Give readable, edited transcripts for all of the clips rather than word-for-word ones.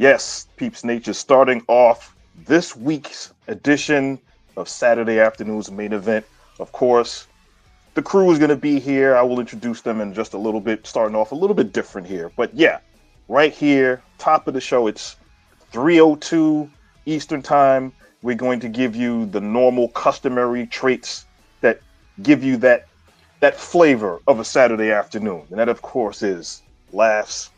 Yes, Peeps Nature starting off this week's edition of Saturday Afternoon's Main Event. Of course, the crew is going to be here. I will introduce them in just a little bit, starting off a little bit different here. But yeah, right here, top of the show, it's 3:02 Eastern Time. We're going to give you the normal, customary traits that give you that flavor of a Saturday afternoon. And that, of course, is laughs,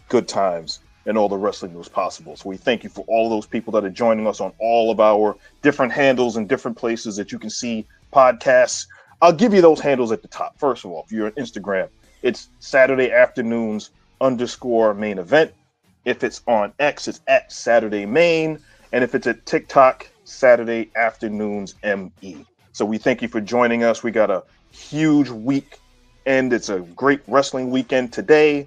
good times, and all the wrestling news possible. So we thank you for all of those people that are joining us on all of our different handles and different places that you can see podcasts. I'll give you those handles at the top. First of all, if you're on Instagram, it's Saturday Afternoons _main event. If it's on X, it's at Saturday Main. And if it's at TikTok, Saturday Afternoons ME. So we thank you for joining us. We got a huge week, and it's a great wrestling weekend today.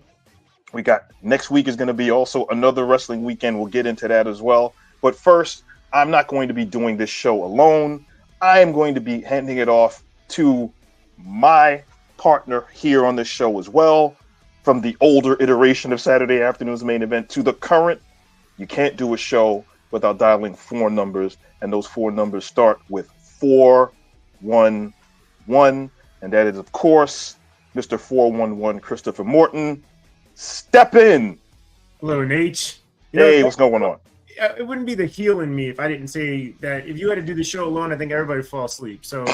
We got next week is going to be also another wrestling weekend. We'll get into that as well. But first, I'm not going to be doing this show alone. I am going to be handing it off to my partner here on this show as well. From the older iteration of Saturday Afternoon's Main Event to the current, you can't do a show without dialing 4 numbers. And those 4 numbers start with 411. And that is, of course, Mr. 411 Christopher Morton. Step in. Hello, Nate. Hey, what's going on? It wouldn't be the heel in me if I didn't say that if you had to do the show alone, I think everybody would fall asleep. So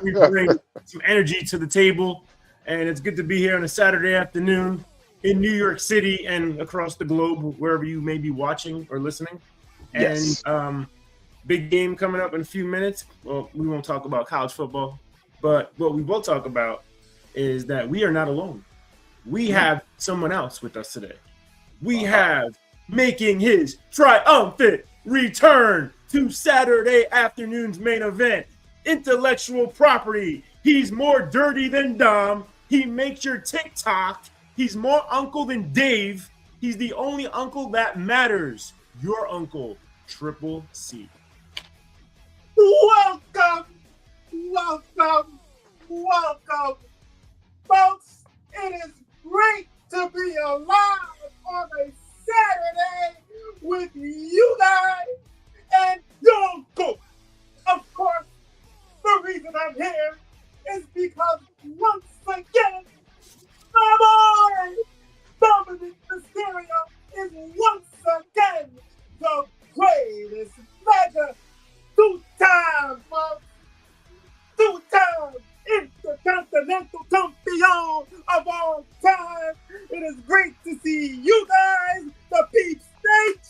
we bring some energy to the table, and it's good to be here on a Saturday afternoon in New York City and across the globe, wherever you may be watching or listening. Yes. And big game coming up in a few minutes. Well, we won't talk about college football, but what we will talk about is that we are not alone. We have someone else with us today. We have making his triumphant return to Saturday Afternoon's Main Event, intellectual property. He's more dirty than Dom. He makes your TikTok. He's more uncle than Dave. He's the only uncle that matters. Your uncle, Triple C. Welcome, folks. It is great to be alive on a Saturday with you guys and your uncle. Of course, the reason I'm here is because once again, my boy Dominic Mysterio is once again the greatest mega two-time, folks. Two-time intercontinental champion of all time. It is great to see you guys, the Peep State,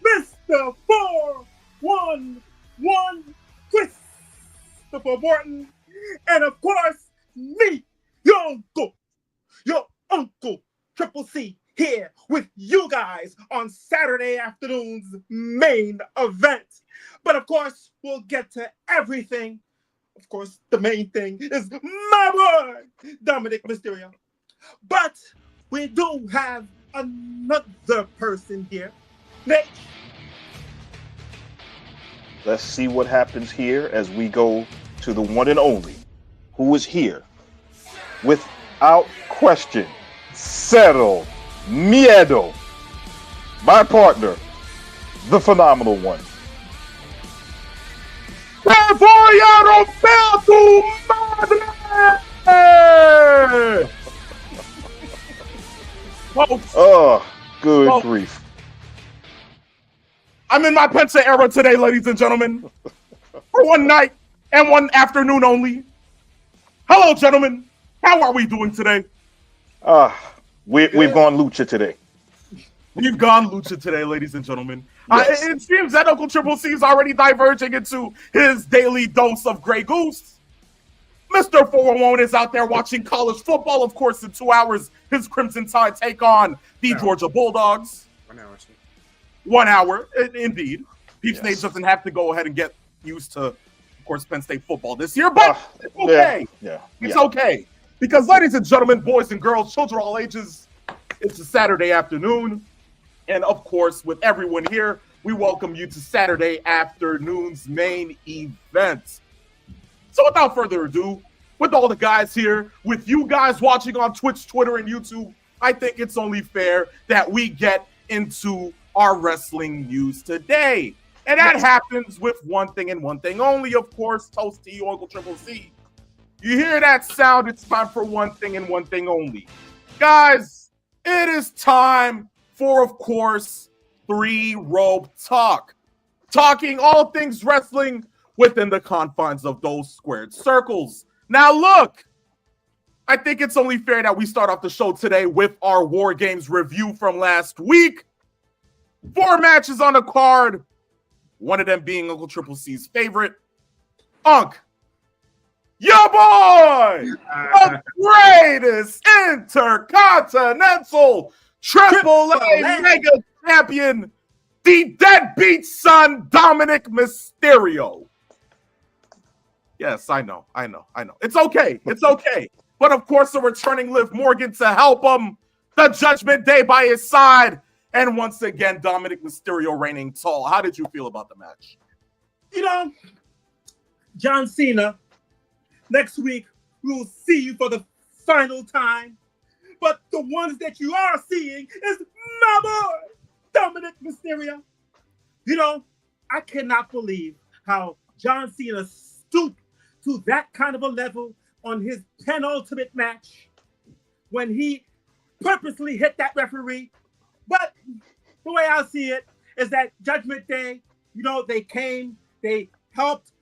Mr. 411 Christopher Morton, and of course, me, your uncle, Triple C, here with you guys on Saturday Afternoon's Main Event. But of course, we'll get to everything. Of course, the main thing is my boy, Dominic Mysterio. But we do have another person here. Nick. Let's see what happens here as we go to the one and only, who is here without question, Cero Miedo, my partner, the phenomenal one. Voy a romper tu madre! Oh, good grief. I'm in my Pensa era today, ladies and gentlemen. For one night and one afternoon only. Hello, gentlemen. How are we doing today? We've gone lucha today. We've gone lucha today, ladies and gentlemen. Yes. It seems that Uncle Triple C is already diverging into his daily dose of Grey Goose. Mr. 411 is out there watching college football. Of course, in 2 hours, his Crimson Tide take on the Georgia Bulldogs. 1 hour. 1 hour, indeed. Peeps Yes. Nate doesn't have to go ahead and get used to, of course, Penn State football this year, but it's okay. It's okay. Because, ladies and gentlemen, boys and girls, children of all ages, it's a Saturday afternoon. And, of course, with everyone here, we welcome you to Saturday Afternoon's Main Event. So without further ado, with all the guys here, with you guys watching on Twitch, Twitter, and YouTube, I think it's only fair that we get into our wrestling news today. And that happens with one thing and one thing only, of course. Toast to you, Uncle Triple C. You hear that sound? It's time for one thing and one thing only. Guys, it is time for, of course, Three Rope Talk. Talking all things wrestling within the confines of those squared circles. Now, look, I think it's only fair that we start off the show today with our War Games review from last week. 4 matches on the card. One of them being Uncle Triple C's favorite, Unc. Your boy, the greatest intercontinental Triple A Mega Champion, the deadbeat son, Dominic Mysterio. Yes, I know. It's okay. But of course, the returning Liv Morgan to help him, the Judgment Day by his side, and once again, Dominic Mysterio reigning tall. How did you feel about the match? You know, John Cena, next week, we'll see you for the final time. But the ones that you are seeing is my boy, Dominic Mysterio. You know, I cannot believe how John Cena stooped to that kind of a level on his penultimate match when he purposely hit that referee. But the way I see it is that Judgment Day, you know, they came, they helped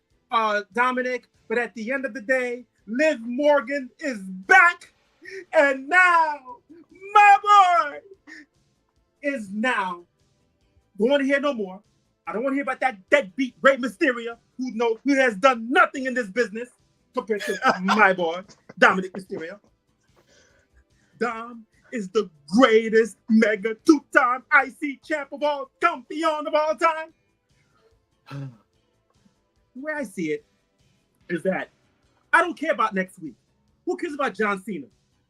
Dominic, but at the end of the day, Liv Morgan is back, and now my boy is now. Don't want to hear no more. I don't want to hear about that deadbeat Rey Mysterio who has done nothing in this business compared to my boy, Dominic Mysterio. Dom is the greatest mega 2-time IC champ of all, champion of all time. The way I see it is that I don't care about next week. Who cares about John Cena?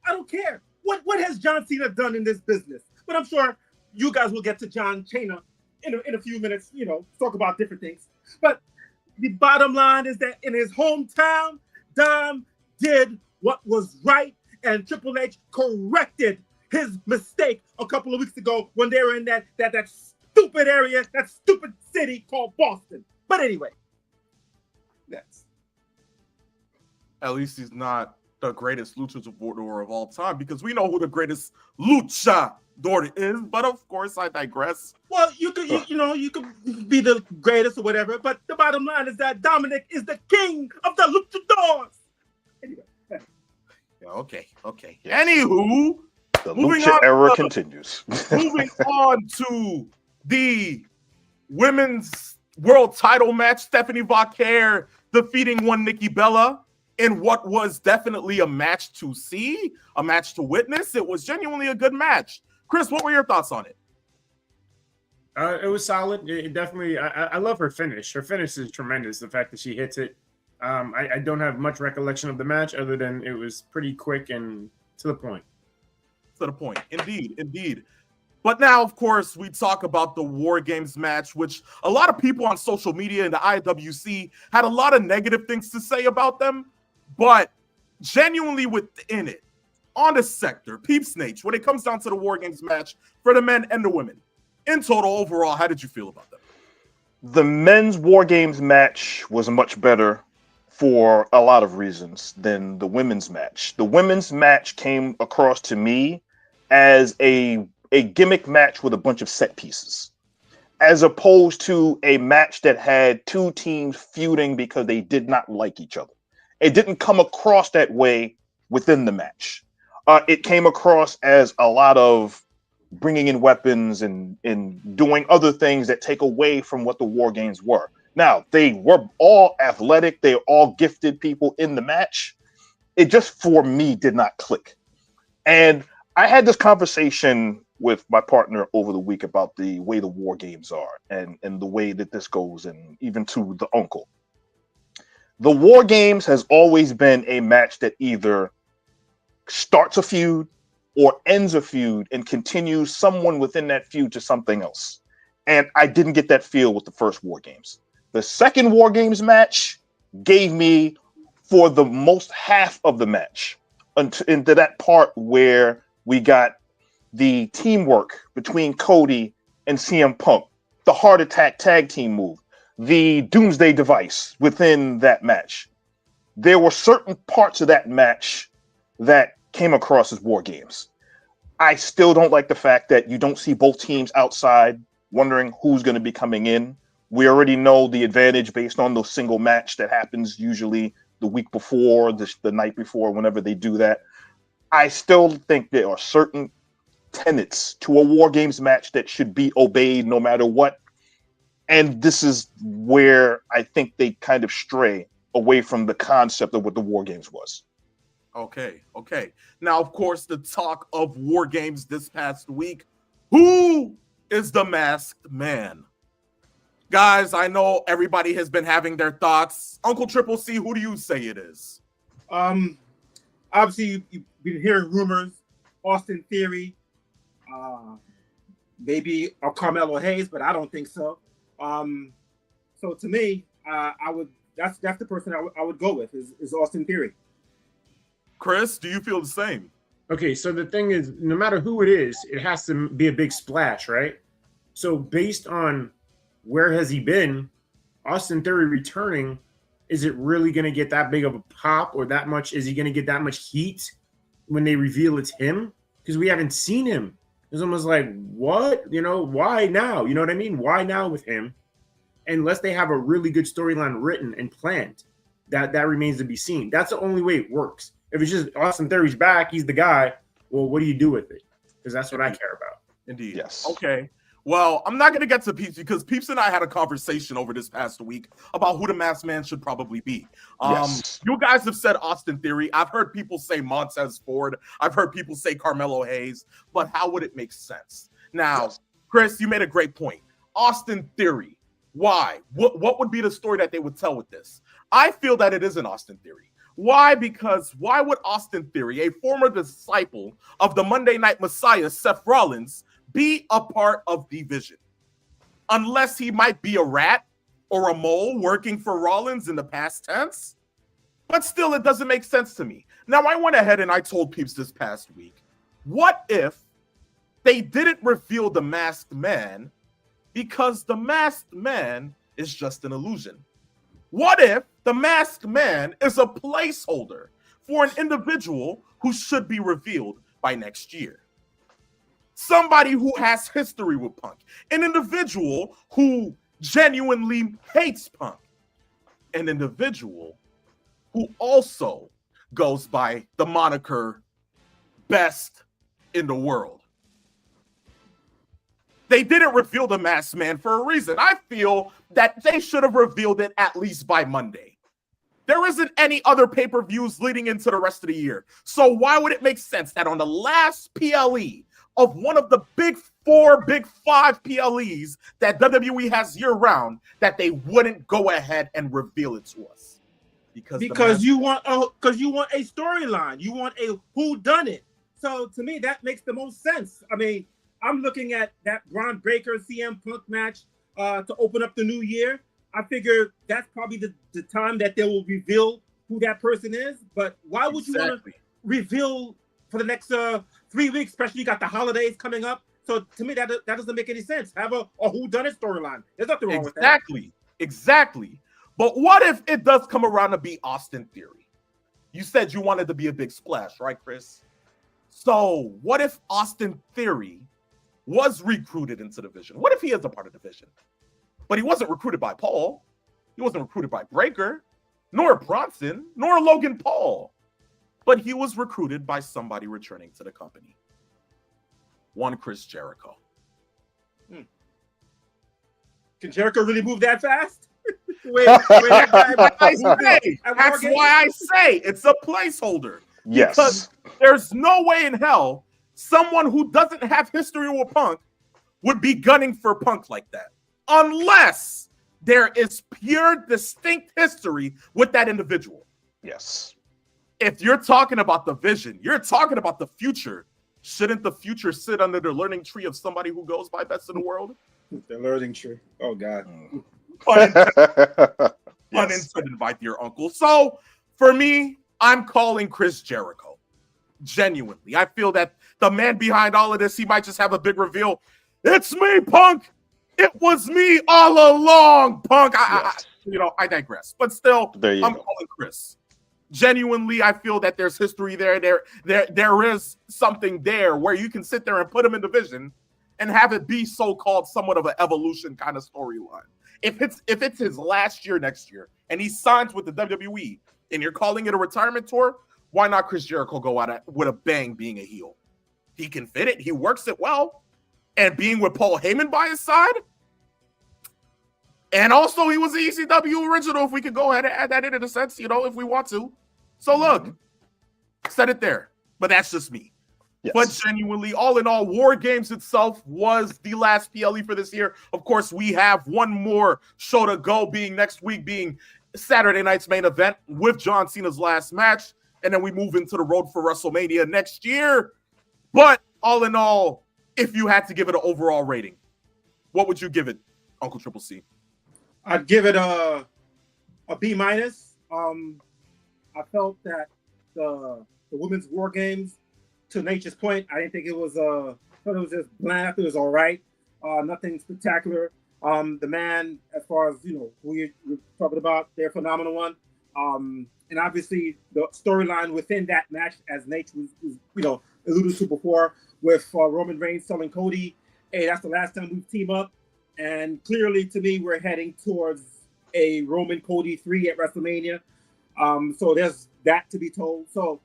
I don't care. What has John Cena done in this business? But I'm sure you guys will get to John Cena in a few minutes, you know, talk about different things. But the bottom line is that in his hometown, Dom did what was right, and Triple H corrected his mistake a couple of weeks ago when they were in that stupid area, that stupid city called Boston. But anyway, that's. At least he's not the greatest luchador of all time, because we know who the greatest luchador is. But of course, I digress. Well, you could be the greatest or whatever, but the bottom line is that Dominic is the king of the luchadors. Anyway. Yeah, okay. Anywho, the lucha era continues. Moving on to the women's world title match, Stephanie Vauquer defeating one Nikki Bella in what was definitely a match to see, a match to witness. It was genuinely a good match. Chris, what were your thoughts on it? It was solid. It definitely, I love her finish. Her finish is tremendous. The fact that she hits it. I don't have much recollection of the match other than it was pretty quick and to the point. To the point. Indeed. But now, of course, we talk about the War Games match, which a lot of people on social media and the IWC had a lot of negative things to say about them. But genuinely within it, on the sector, peeps Nate, when it comes down to the War Games match for the men and the women, in total, overall, how did you feel about them? The men's War Games match was much better for a lot of reasons than the women's match. The women's match came across to me as a gimmick match with a bunch of set pieces, as opposed to a match that had two teams feuding because they did not like each other. It didn't come across that way within the match. It came across as a lot of bringing in weapons and doing other things that take away from what the War Games were. Now, they were all athletic. They're all gifted people in the match. It just, for me, did not click. And I had this conversation with my partner over the week about the way the War Games are and the way that this goes, and even to the uncle. The War Games has always been a match that either starts a feud or ends a feud and continues someone within that feud to something else. And I didn't get that feel with the first War Games. The second War Games match gave me, for the most half of the match, into that part where we got the teamwork between Cody and CM Punk, the heart attack tag team move, the doomsday device within that match. There were certain parts of that match that came across as war games. I still don't like the fact that you don't see both teams outside wondering who's going to be coming in. We already know the advantage based on the single match that happens usually the week before, the night before, whenever they do that. I still think there are certain tenets to a War Games match that should be obeyed no matter what. And this is where I think they kind of stray away from the concept of what the War Games was. Okay. Now, of course, the talk of War Games this past week. Who is the masked man? Guys, I know everybody has been having their thoughts. Uncle Triple C, who do you say it is? Obviously, you've been hearing rumors. Austin Theory, maybe a Carmelo Hayes, but I don't think so. So to me, I would. That's the person I would go with is Austin Theory. Chris, do you feel the same? Okay, so the thing is, no matter who it is, it has to be a big splash, right? So based on where has he been, Austin Theory returning, is it really going to get that big of a pop or that much? Is he going to get that much heat when they reveal it's him? Because we haven't seen him. It's almost like, what? Why now? You know what I mean? Why now with him? Unless they have a really good storyline written and planned, that remains to be seen. That's the only way it works. If it's just Austin Theory's back, he's the guy, well, what do you do with it? Because that's what I care about. Indeed. Yes. Okay. Well, I'm not going to get to Peeps because Peeps and I had a conversation over this past week about who the masked man should probably be. Yes. You guys have said Austin Theory. I've heard people say Montez Ford. I've heard people say Carmelo Hayes. But how would it make sense? Now, Yes. Chris, you made a great point. Austin Theory. Why? What would be the story that they would tell with this? I feel that it isn't Austin Theory. Why? Because why would Austin Theory, a former disciple of the Monday Night Messiah, Seth Rollins, be a part of the Vision? Unless he might be a rat or a mole working for Rollins in the past tense. But still, it doesn't make sense to me. Now, I went ahead and I told Peeps this past week, what if they didn't reveal the masked man because the masked man is just an illusion? What if the masked man is a placeholder for an individual who should be revealed by next year? Somebody who has history with Punk, an individual who genuinely hates Punk, an individual who also goes by the moniker best in the world. They didn't reveal the masked man for a reason. I feel that they should have revealed it at least by Monday. There isn't any other pay-per-views leading into the rest of the year. So why would it make sense that on the last PLE of one of the big 4, big 5 PLEs that WWE has year-round, that they wouldn't go ahead and reveal it to us? Because you want a storyline. You want a whodunit. So to me, that makes the most sense. I mean, I'm looking at that Braun Breaker CM Punk match to open up the new year. I figure that's probably the time that they will reveal who that person is. But why would you want to reveal for the next 3 weeks, especially you got the holidays coming up? So to me, that doesn't make any sense. Have a whodunit storyline. There's nothing wrong with that. Exactly. But what if it does come around to be Austin Theory? You said you wanted to be a big splash, right, Chris? So what if Austin Theory was recruited into the Vision? What if he is a part of the Vision? But he wasn't recruited by Paul. He wasn't recruited by Breaker, nor Bronson, nor Logan Paul. But he was recruited by somebody returning to the company. One Chris Jericho. Can Jericho really move that fast? That's why I say it's a placeholder. Yes. Because there's no way in hell someone who doesn't have history with Punk would be gunning for Punk like that. Unless there is pure, distinct history with that individual. Yes. If you're talking about the Vision, you're talking about the future. Shouldn't the future sit under the learning tree of somebody who goes by best in the world? The learning tree. Oh, God. Unintended, my dear uncle. So, for me, I'm calling Chris Jericho. Genuinely. I feel that the man behind all of this, he might just have a big reveal. It's me, Punk. It was me all along, Punk. I digress. But still, I'm calling Chris. Genuinely, I feel that there's history there. There is something there where you can sit there and put him in division and have it be so-called somewhat of an evolution kind of storyline. If it's his last year next year and he signs with the WWE and you're calling it a retirement tour, why not Chris Jericho go out with a bang being a heel? He can fit it. He works it well. And being with Paul Heyman by his side. And also he was the ECW original, if we could go ahead and add that in a sense, if we want to. So look, said it there. But that's just me. Yes. But genuinely, all in all, War Games itself was the last PLE for this year. Of course, we have one more show to go, being next week, being Saturday night's main event with John Cena's last match. And then we move into the road for WrestleMania next year. But all in all, if you had to give it an overall rating, what would you give it, Uncle Triple C? I'd give it a B minus. I felt that the women's War Games, to Nature's point, I didn't think it was thought it was just bland. It was all right. Nothing spectacular. The man, as far as who you're talking about, they're a phenomenal one. And obviously the storyline within that match, as Nate was alluded to before, with Roman Reigns telling Cody, hey, that's the last time we've teamed up. And clearly, to me, we're heading towards a Roman Cody 3 at WrestleMania. So there's that to be told. So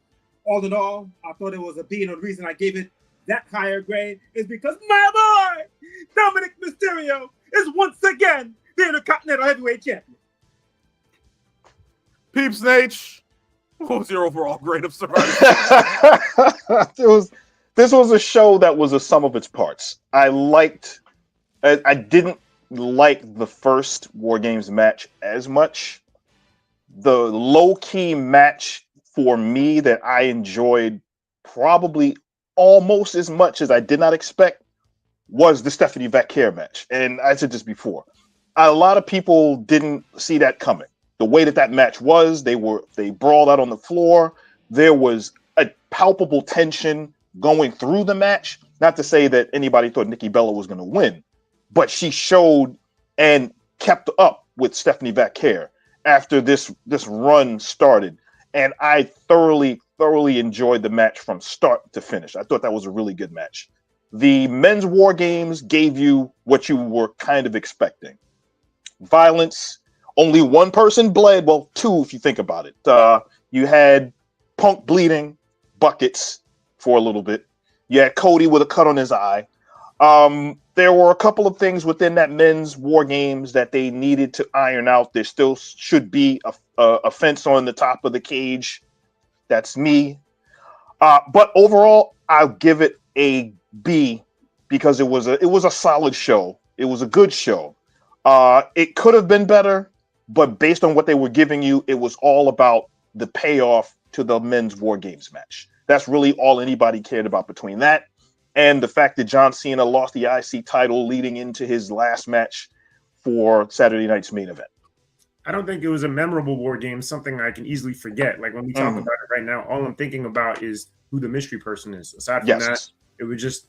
all in all, I thought it was a B. And the reason I gave it that higher grade is because my boy, Dominic Mysterio, is once again the Intercontinental Heavyweight Champion. Peeps Nate, what was your overall grade of Survivor? This was a show that was a sum of its parts. I didn't like the first War Games match as much. The low-key match for me that I enjoyed probably almost as much as I did not expect was the Stephanie Vaquer match. And I said this before, a lot of people didn't see that coming. The way that match was, they brawled out on the floor. There was a palpable tension going through the match. Not to say that anybody thought Nikki Bella was going to win, but she showed and kept up with Stephanie Vaquer after this run started. And I thoroughly enjoyed the match from start to finish. I thought that was a really good match. The men's War Games gave you what you were kind of expecting. Violence. Only one person bled. Well, two, if you think about it. You had Punk bleeding buckets for a little bit. You had Cody with a cut on his eye. There were a couple of things within that men's War Games that they needed to iron out. There still should be a fence on the top of the cage. That's me. But overall, I'll give it a B because it was a solid show. It was a good show. It could have been better, but based on what they were giving you, it was all about the payoff to the men's War Games match. That's really all anybody cared about between that and the fact that John Cena lost the IC title leading into his last match for Saturday night's main event. I don't think it was a memorable War Game, something I can easily forget. Like when we talk about it right now, all I'm thinking about is who the mystery person is. Aside from that, it was just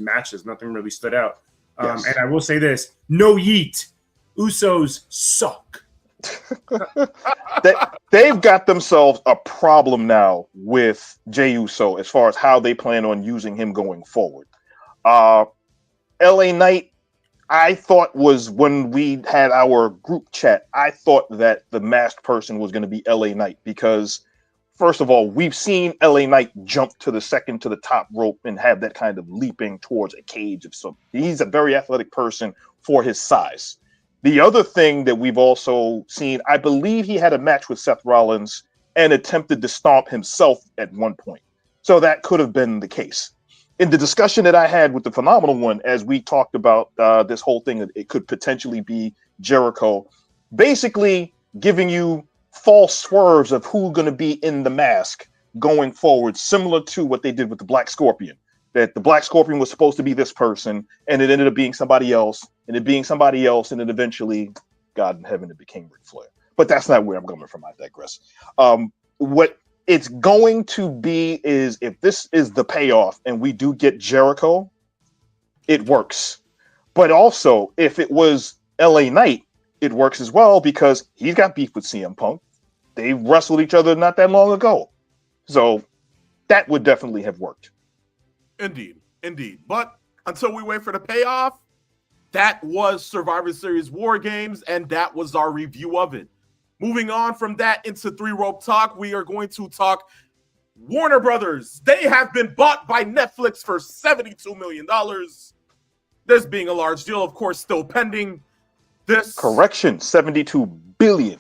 matches. Nothing really stood out. And I will say this, no yeet. Usos suck. They've got themselves a problem now with Jey Uso as far as how they plan on using him going forward. LA Knight, I thought was when we had our group chat, I thought that the masked person was going to be LA Knight because, first of all, we've seen LA Knight jump to the top rope and have that kind of leaping towards a cage of something. He's a very athletic person for his size. The other thing that we've also seen, I believe he had a match with Seth Rollins and attempted to stomp himself at one point. So that could have been the case. In the discussion that I had with the Phenomenal One, as we talked about this whole thing, that it could potentially be Jericho, basically giving you false swerves of who's going to be in the mask going forward, similar to what they did with the Black Scorpion. That the Black Scorpion was supposed to be this person, and it ended up being somebody else, and it being somebody else, and then eventually, God in heaven, it became Ric Flair. But that's not where I'm coming from. I digress. What it's going to be is if this is the payoff and we do get Jericho, it works. But also, if it was LA Knight, it works as well because he's got beef with CM Punk. They wrestled each other not that long ago. So that would definitely have worked. Indeed. But until we wait for the payoff, that was Survivor Series War Games, and that was our review of it. Moving on from that into Three Rope Talk, we are going to talk Warner Brothers. They have been bought by Netflix for $72 million. This being a large deal, of course, still pending. This correction, 72 billion.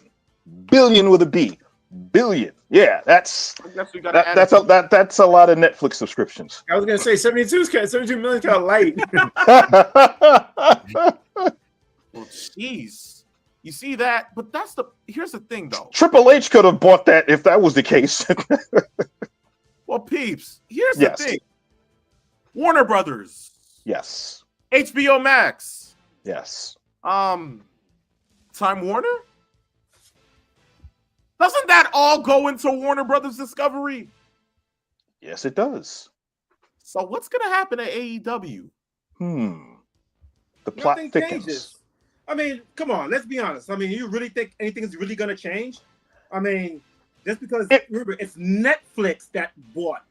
Billion with a B. Billion. Yeah, that's a lot of Netflix subscriptions. I was gonna say 72 million kind of light. Well, jeez. You see that? But here's the thing, though. Triple H could have bought that if that was the case. Well, peeps, here's the thing. Warner Brothers. Yes. HBO Max. Yes. Time Warner? Doesn't that all go into Warner Brothers Discovery? Yes, it does. So what's going to happen at AEW? The plot thickens. Changes. I mean, come on, let's be honest. I mean, you really think anything is really going to change? I mean, just because remember, it's Netflix that bought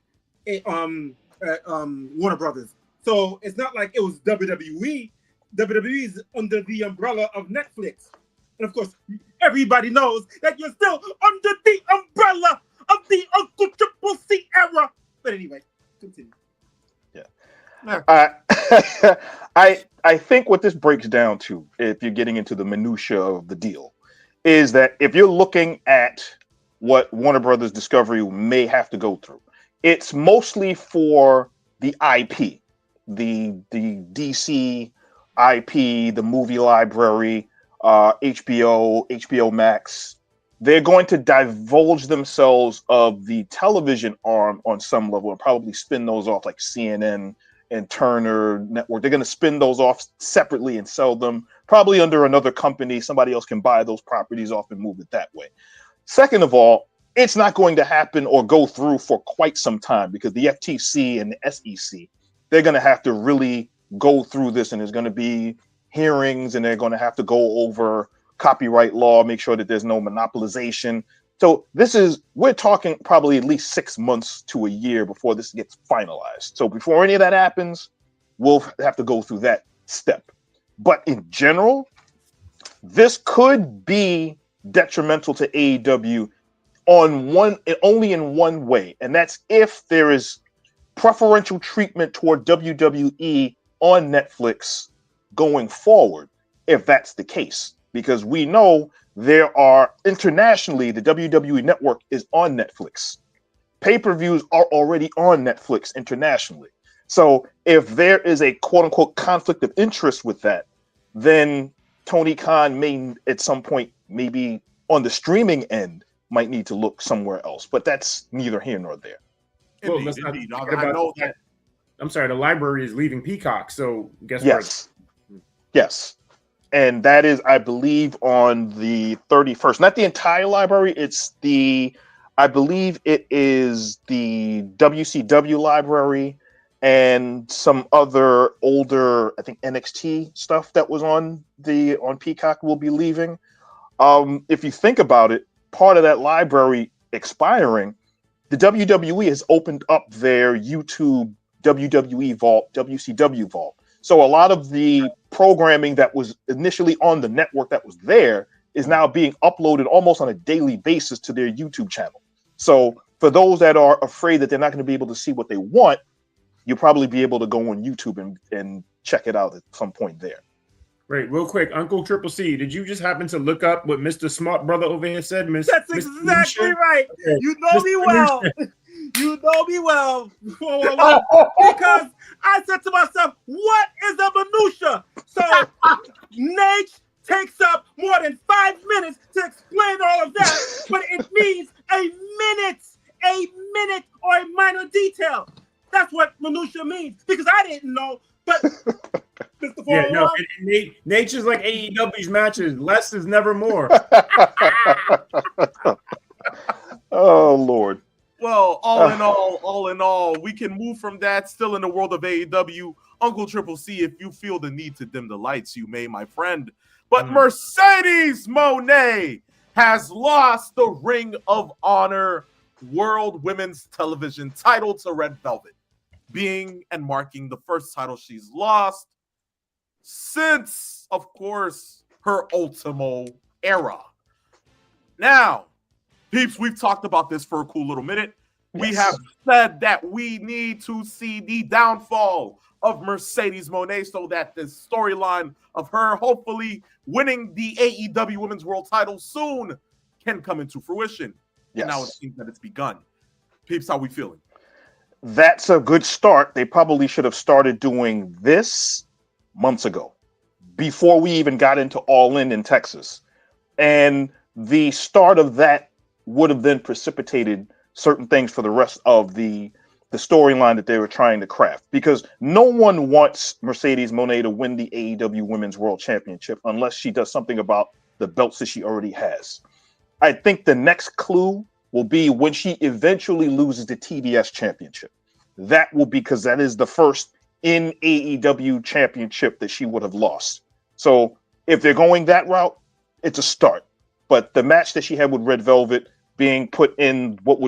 Warner Brothers. So it's not like it was WWE. WWE is under the umbrella of Netflix. And of course, everybody knows that you're still under the umbrella of the Uncle Triple C era. But anyway, continue. Yeah. I think what this breaks down to, if you're getting into the minutia of the deal, is that if you're looking at what Warner Brothers Discovery may have to go through, it's mostly for the IP, the DC IP, the movie library, HBO Max. They're going to divulge themselves of the television arm on some level and probably spin those off like CNN and Turner Network. They're going to spin those off separately and sell them probably under another company. Somebody else can buy those properties off and move it that way. Second of all, it's not going to happen or go through for quite some time because the FTC and the SEC, they're going to have to really go through this, and there's going to be hearings, and they're going to have to go over copyright law, make sure that there's no monopolization. So we're talking probably at least 6 months to a year before this gets finalized. So before any of that happens, we'll have to go through that step. But in general, this could be detrimental to AEW only in one way, and that's if there is preferential treatment toward WWE on Netflix going forward, if that's the case. Because we know there are internationally, the WWE network is on Netflix. Pay-per-views are already on Netflix internationally. So if there is a quote-unquote conflict of interest with that, then Tony Khan may at some point, maybe on the streaming end, might need to look somewhere else. But that's neither here nor there. Well, indeed. I know that. I'm sorry, the library is leaving Peacock, so guess what? Yes. And that is, I believe, on the 31st. Not the entire library. I believe it is the WCW library and some other older, I think, NXT stuff that was on Peacock will be leaving. If you think about it, part of that library expiring, the WWE has opened up their YouTube WWE Vault, WCW Vault. So a lot of the programming that was initially on the network that was there is now being uploaded almost on a daily basis to their YouTube channel. So for those that are afraid that they're not going to be able to see what they want, you'll probably be able to go on YouTube and check it out at some point there. Right, real quick, Uncle Triple C, did you just happen to look up what Mr. Smart Brother over here said? That's exactly right. Okay. You know me well. You know me well. Because I said to myself, what is a minutia? So Nate takes up more than 5 minutes to explain all of that, but it means a minute or a minor detail. That's what minutia means, because I didn't know, but Mr. Yeah, no, Nature's like AEW's matches. Less is never more. Oh, Lord. Well, all in all, we can move from that. Still in the world of AEW, Uncle Triple C, if you feel the need to dim the lights, you may, my friend. But Mercedes Mone has lost the Ring of Honor World Women's Television title to Red Velvet, being and marking the first title she's lost since, of course, her Ultimo era. Now, peeps, we've talked about this for a cool little minute. Yes. We have said that we need to see the downfall of Mercedes Mone so that the storyline of her hopefully winning the AEW Women's World title soon can come into fruition. Yes. And now it seems that it's begun. Peeps, how we feeling? That's a good start. They probably should have started doing this months ago, before we even got into All In Texas. And the start of that would have then precipitated certain things for the rest of the storyline that they were trying to craft, because no one wants Mercedes Mone to win the AEW Women's World Championship unless she does something about the belts that she already has. I think the next clue will be when she eventually loses the TBS Championship. That will be because that is the first in AEW championship that she would have lost. So if they're going that route, it's a start. But the match that she had with Red Velvet being put in what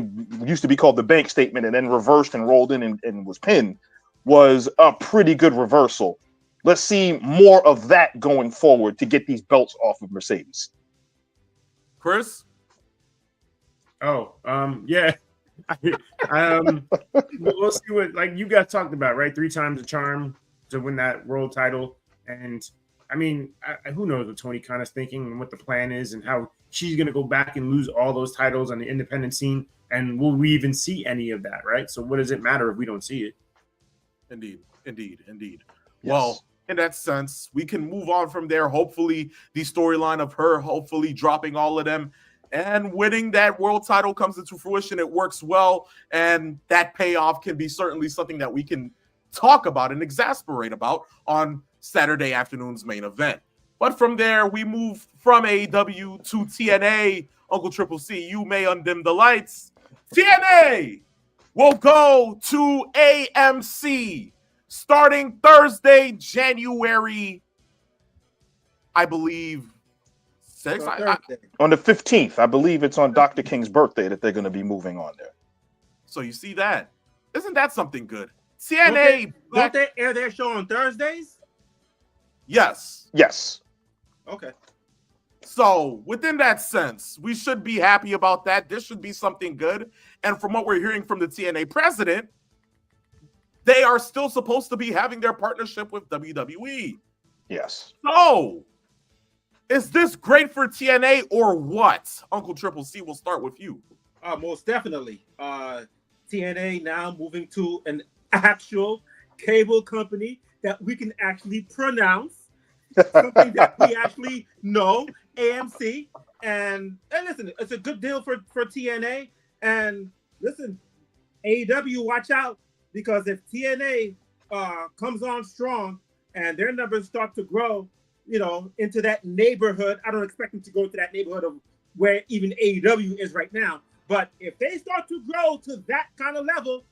used to be called the bank statement and then reversed and rolled in and was pinned was a pretty good reversal. Let's see more of that going forward to get these belts off of Mercedes. Chris? Yeah. We'll see what, like you guys talked about, right? 3 times the charm to win that world title. And I mean, who knows what Tony Khan is thinking and what the plan is and how she's going to go back and lose all those titles on the independent scene. And will we even see any of that, right? So what does it matter if we don't see it? Indeed. Yes. Well, in that sense, we can move on from there. Hopefully the storyline of her hopefully dropping all of them and winning that world title comes into fruition. It works well, and that payoff can be certainly something that we can talk about and exasperate about on Saturday afternoon's main event. But from there, we move from AEW to TNA. Uncle Triple C, you may undim the lights. TNA will go to AMC starting Thursday, January, I believe, 6th. On the 15th. I believe it's on Dr. King's birthday that they're going to be moving on there. So you see that. Isn't that something good? TNA. Don't they air their show on Thursdays? Yes. Okay. So within that sense, we should be happy about that. This should be something good. And from what we're hearing from the TNA president, they are still supposed to be having their partnership with WWE. Yes. So is this great for TNA or what? Uncle Triple C, we'll start with you. Most definitely. TNA now moving to an actual cable company that we can actually pronounce, something that we actually know, AMC. And listen, it's a good deal for TNA. And listen, AEW, watch out, because if TNA comes on strong and their numbers start to grow, into that neighborhood. I don't expect them to go to that neighborhood of where even AEW is right now. But if they start to grow to that kind of level,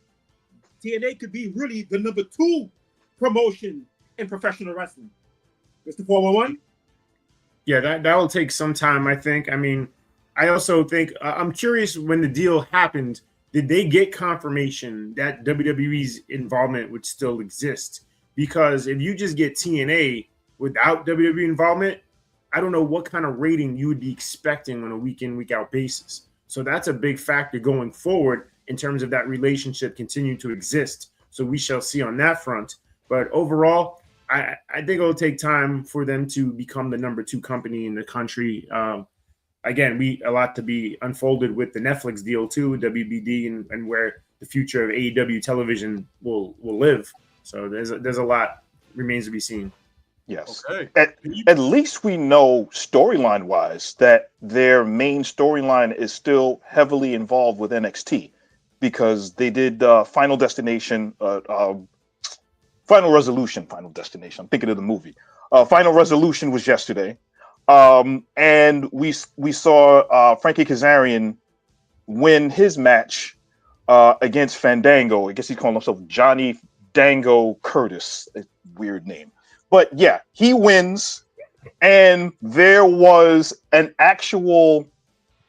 TNA could be really the number 2 promotion in professional wrestling. Mr. 411? Yeah, that will take some time, I think. I mean, I also think I'm curious, when the deal happened, did they get confirmation that WWE's involvement would still exist? Because if you just get TNA without WWE involvement, I don't know what kind of rating you would be expecting on a week-in, week-out basis. So that's a big factor going forward in terms of that relationship continuing to exist. So we shall see on that front. But overall, I think it'll take time for them to become the number 2 company in the country. Again, a lot to be unfolded with the Netflix deal too, WBD, and where the future of AEW television will live. So there's a lot remains to be seen. Yes. Okay. At least we know storyline wise that their main storyline is still heavily involved with NXT, because they did Final Destination, Final Resolution. I'm thinking of the movie. Final Resolution was yesterday. And we saw Frankie Kazarian win his match against Fandango. I guess he's calling himself Johnny Dango Curtis. A weird name. But yeah, he wins. And there was an actual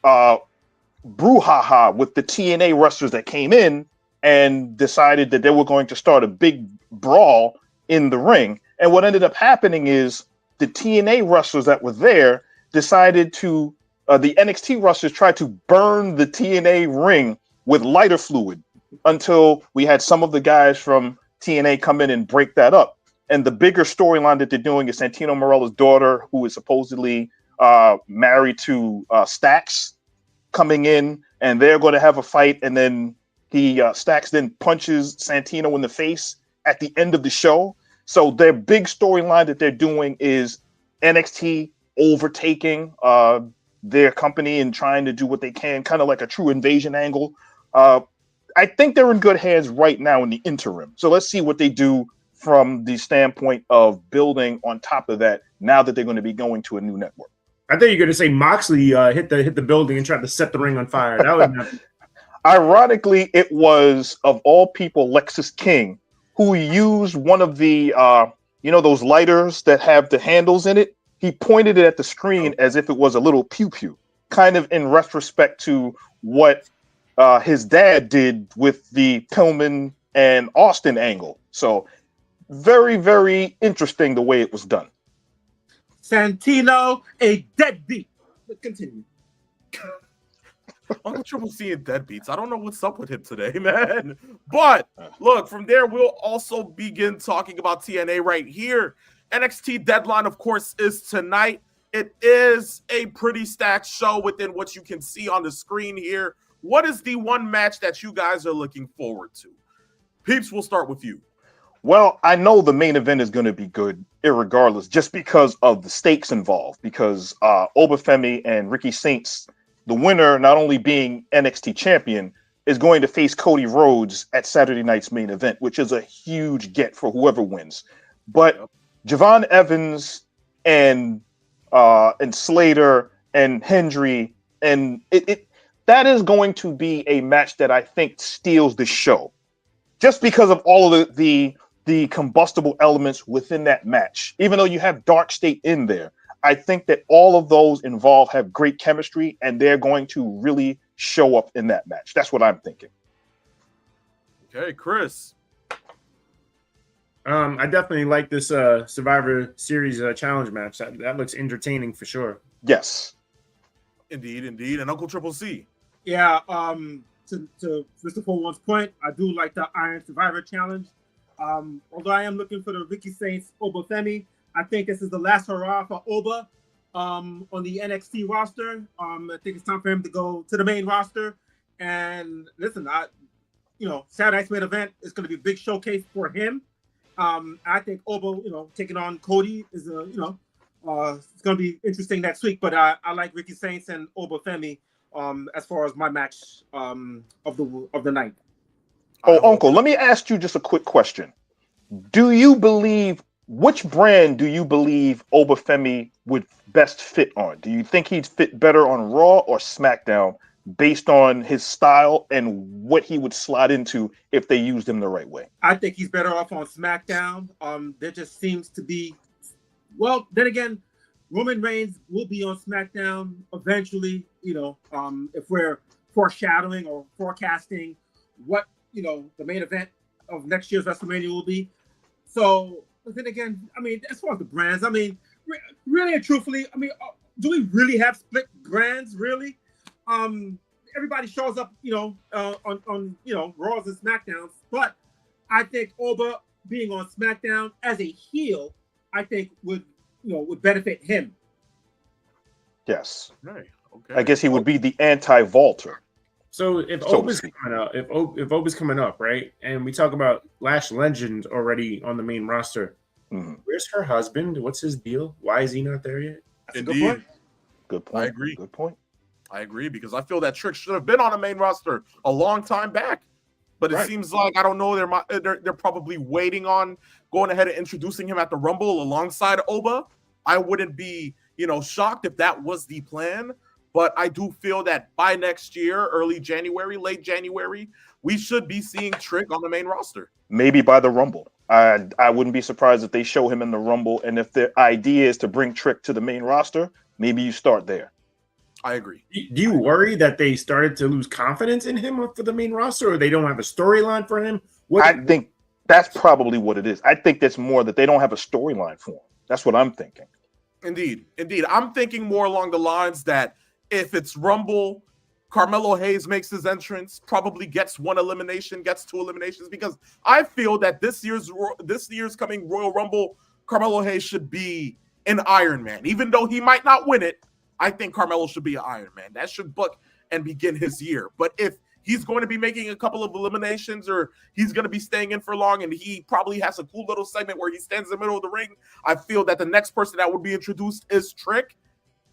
brouhaha with the TNA wrestlers that came in and decided that they were going to start a big brawl in the ring. And what ended up happening is the TNA wrestlers that were there decided to, the NXT wrestlers tried to burn the TNA ring with lighter fluid until we had some of the guys from TNA come in and break that up. And the bigger storyline that they're doing is Santino Marella's daughter, who is supposedly married to Stax, coming in, and they're going to have a fight. And then Stax then punches Santino in the face at the end of the show. So their big storyline that they're doing is NXT overtaking their company and trying to do what they can, kind of like a true invasion angle. I think they're in good hands right now in the interim. So let's see what they do from the standpoint of building on top of that now that they're going to be going to a new network. I thought you were going to say Moxley hit the building and tried to set the ring on fire. That would not. Ironically, it was, of all people, Lexus King, who used one of the those lighters that have the handles in it. He pointed it at the screen as if it was a little pew pew, kind of in retrospect to what his dad did with the Pillman and Austin angle. So very, very interesting the way it was done. Santino, a deadbeat. Let's continue. Uncle Triple seeing deadbeats. I don't know what's up with him today, man. But look, from there, we'll also begin talking about TNA right here. NXT deadline, of course, is tonight. It is a pretty stacked show within what you can see on the screen here. What is the one match that you guys are looking forward to? Peeps, we'll start with you. Well, I know the main event is going to be good, irregardless, just because of the stakes involved. Because Obafemi and Ricky Saints, the winner, not only being NXT champion, is going to face Cody Rhodes at Saturday night's main event, which is a huge get for whoever wins. But Javon Evans and Slater and Hendry, and that is going to be a match that I think steals the show, just because of all of the combustible elements within that match. Even though you have Dark State in there, I think that all of those involved have great chemistry, and they're going to really show up in that match. That's what I'm thinking. Okay, Chris. I definitely like this Survivor Series challenge match. That looks entertaining for sure. Yes. Indeed. And Uncle Triple C. Yeah, to Mr. 41's point, I do like the Iron Survivor Challenge. Although I am looking for the Ricky Saints Obafemi, I think this is the last hurrah for Oba on the NXT roster. I think it's time for him to go to the main roster. And listen, Saturday night's main event is going to be a big showcase for him. I think Oba, taking on Cody is it's going to be interesting next week. But I like Ricky Saints and Obafemi as far as my match of the night. Uncle, let me ask you just a quick question. Which brand do you believe Obafemi would best fit on? Do you think he'd fit better on Raw or SmackDown based on his style and what he would slot into if they used him the right way? I think he's better off on SmackDown. There just seems to be, well, then again, Roman Reigns will be on SmackDown eventually, if we're foreshadowing or forecasting what, the main event of next year's WrestleMania will be. So, but then again, as far as the brands, really and truthfully, do we really have split brands, really? Everybody shows up, on Raws and SmackDowns, but I think Oba being on SmackDown as a heel, I think would benefit him. Yes. Right. Okay. I guess he would be the anti-Walter. So if Oba's coming up, right, and we talk about Lash Legend already on the main roster, where's her husband? What's his deal? Why is he not there yet? That's Indeed. Good point. I agree. Good point. I agree, because I feel that Trick should have been on the main roster a long time back. But it seems like, I don't know, they're probably waiting on going ahead and introducing him at the Rumble alongside Oba. I wouldn't be, shocked if that was the plan. But I do feel that by next year, early January, late January, we should be seeing Trick on the main roster. Maybe by the Rumble. I wouldn't be surprised if they show him in the Rumble. And if the idea is to bring Trick to the main roster, maybe you start there. I agree. Do you worry that they started to lose confidence in him for the main roster, or they don't have a storyline for him? I think that's probably what it is. I think that's more that they don't have a storyline for him. That's what I'm thinking. Indeed. I'm thinking more along the lines that if it's Rumble, Carmelo Hayes makes his entrance, probably gets 1 elimination, gets 2 eliminations, because I feel that this year's coming Royal Rumble, Carmelo Hayes should be an Iron Man. Even though he might not win it, I think Carmelo should be an Iron Man. That should book and begin his year. But if he's going to be making a couple of eliminations, or he's going to be staying in for long, and he probably has a cool little segment where he stands in the middle of the ring, I feel that the next person that would be introduced is Trick,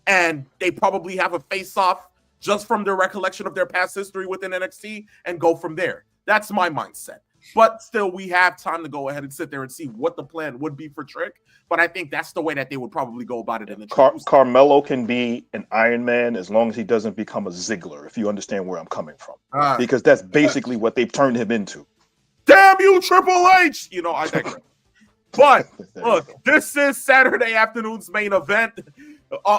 and they probably have a face-off just from their recollection of their past history within NXT and go from there. That's my mindset. But still, we have time to go ahead and sit there and see what the plan would be for Trick. But I think that's the way that they would probably go about it in the Carmelo can be an Iron Man as long as he doesn't become a Ziggler, if you understand where I'm coming from. Because that's basically what they've turned him into. Damn you, Triple H! I digress. But look, this is Saturday afternoon's main event.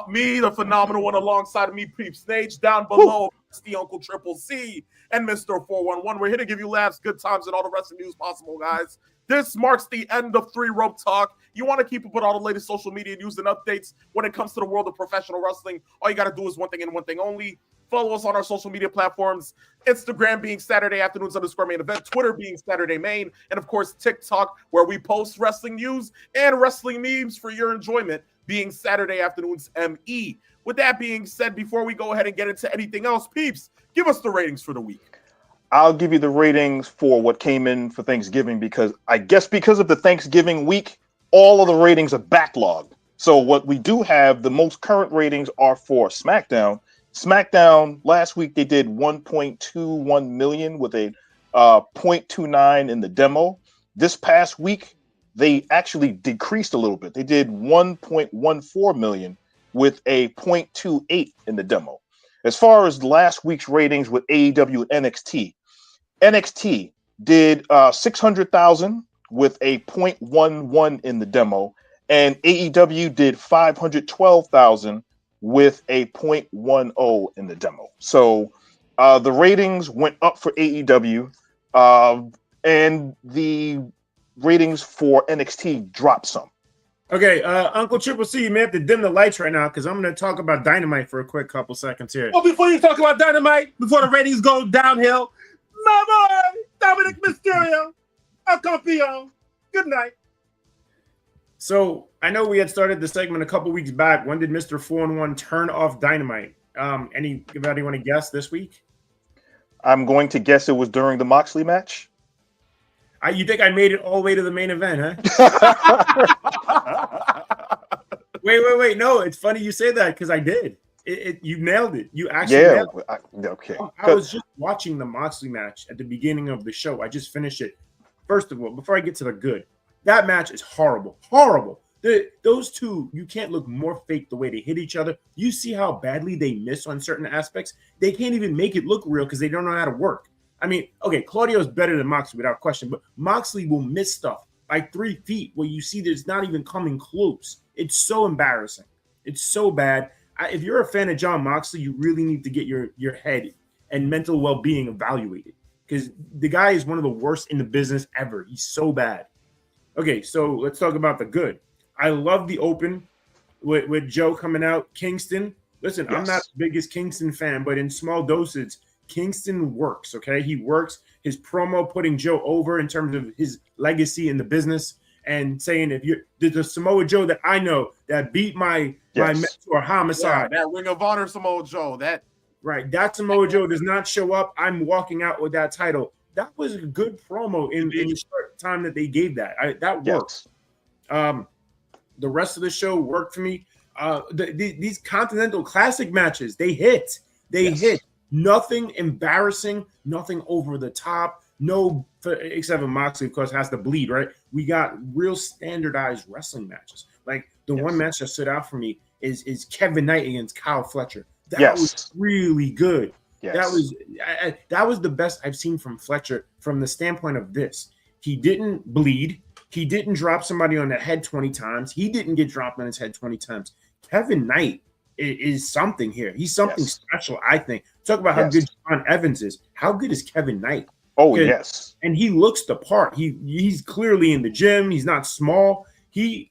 Me, the phenomenal one, alongside of me, Peeps Nage, down below, it's the Uncle Triple C and Mr. 411. We're here to give you laughs, good times, and all the wrestling news possible, guys. This marks the end of 3 Rope Talk. You want to keep up with all the latest social media news and updates when it comes to the world of professional wrestling. All you got to do is one thing and one thing only. Follow us on our social media platforms. Instagram being Saturday Afternoons _ main event. Twitter being Saturday Main. And, of course, TikTok, where we post wrestling news and wrestling memes for your enjoyment, being Saturday Afternoons ME. With that being said, before we go ahead and get into anything else, Peeps, give us the ratings for the week. I'll give you the ratings for what came in for Thanksgiving, because I guess because of the Thanksgiving week, all of the ratings are backlogged. So what we do have, the most current ratings are for SmackDown. SmackDown last week, they did 1.21 million with a 0.29 in the demo. This past week, they actually decreased a little bit. They did 1.14 million with a 0.28 in the demo. As far as last week's ratings with AEW and NXT did 600,000 with a 0.11 in the demo, and AEW did 512,000 with a 0.10 in the demo. So the ratings went up for AEW, and the ratings for NXT dropped some. Okay, Uncle Triple C, you may have to dim the lights right now because I'm going to talk about Dynamite for a quick couple seconds here. Well, before you talk about Dynamite, before the ratings go downhill, my boy, Dominic Mysterio, El Campeon. Good night. So I know we had started the segment a couple weeks back. When did Mr. 4-1 turn off Dynamite? Anybody want to guess this week? I'm going to guess it was during the Moxley match. You think I made it all the way to the main event, huh? Wait. No, it's funny you say that because I did. You nailed it. You actually nailed it. Okay. I was just watching the Moxley match at the beginning of the show. I just finished it. First of all, before I get to the good, that match is horrible. Horrible. Those two, you can't look more fake the way they hit each other. You see how badly they miss on certain aspects. They can't even make it look real because they don't know how to work. I mean, okay, Claudio's better than Moxley without question, but Moxley will miss stuff by 3 feet where you see that it's not even coming close. It's so embarrassing. It's so bad. If you're a fan of Jon Moxley, you really need to get your head and mental well-being evaluated because the guy is one of the worst in the business ever. He's so bad. Okay, so let's talk about the good. I love the open with Joe coming out. Kingston. Listen, yes. I'm not the biggest Kingston fan, but in small doses, Kingston works, okay? He works. His promo putting Joe over in terms of his legacy in the business and saying if you're the Samoa Joe that I know that beat my mentor Homicide. Yeah, that Ring of Honor Samoa Joe. That Samoa Joe does not show up. I'm walking out with that title. That was a good promo in the short time that they gave that. That works. Yes. The rest of the show worked for me. These Continental Classic matches, they hit. They hit. Nothing embarrassing, nothing over the top, except for Moxley, of course, has to bleed, right? We got real standardized wrestling matches. Like the one match that stood out for me is Kevin Knight against Kyle Fletcher. That was really good. Yes. That was the best I've seen from Fletcher from the standpoint of this. He didn't bleed. He didn't drop somebody on the head 20 times. He didn't get dropped on his head 20 times. Kevin Knight is something here. He's something special, I think. Talk about how good John Evans is. How good is Kevin Knight? Oh, yes. And he looks the part. He's clearly in the gym. He's not small.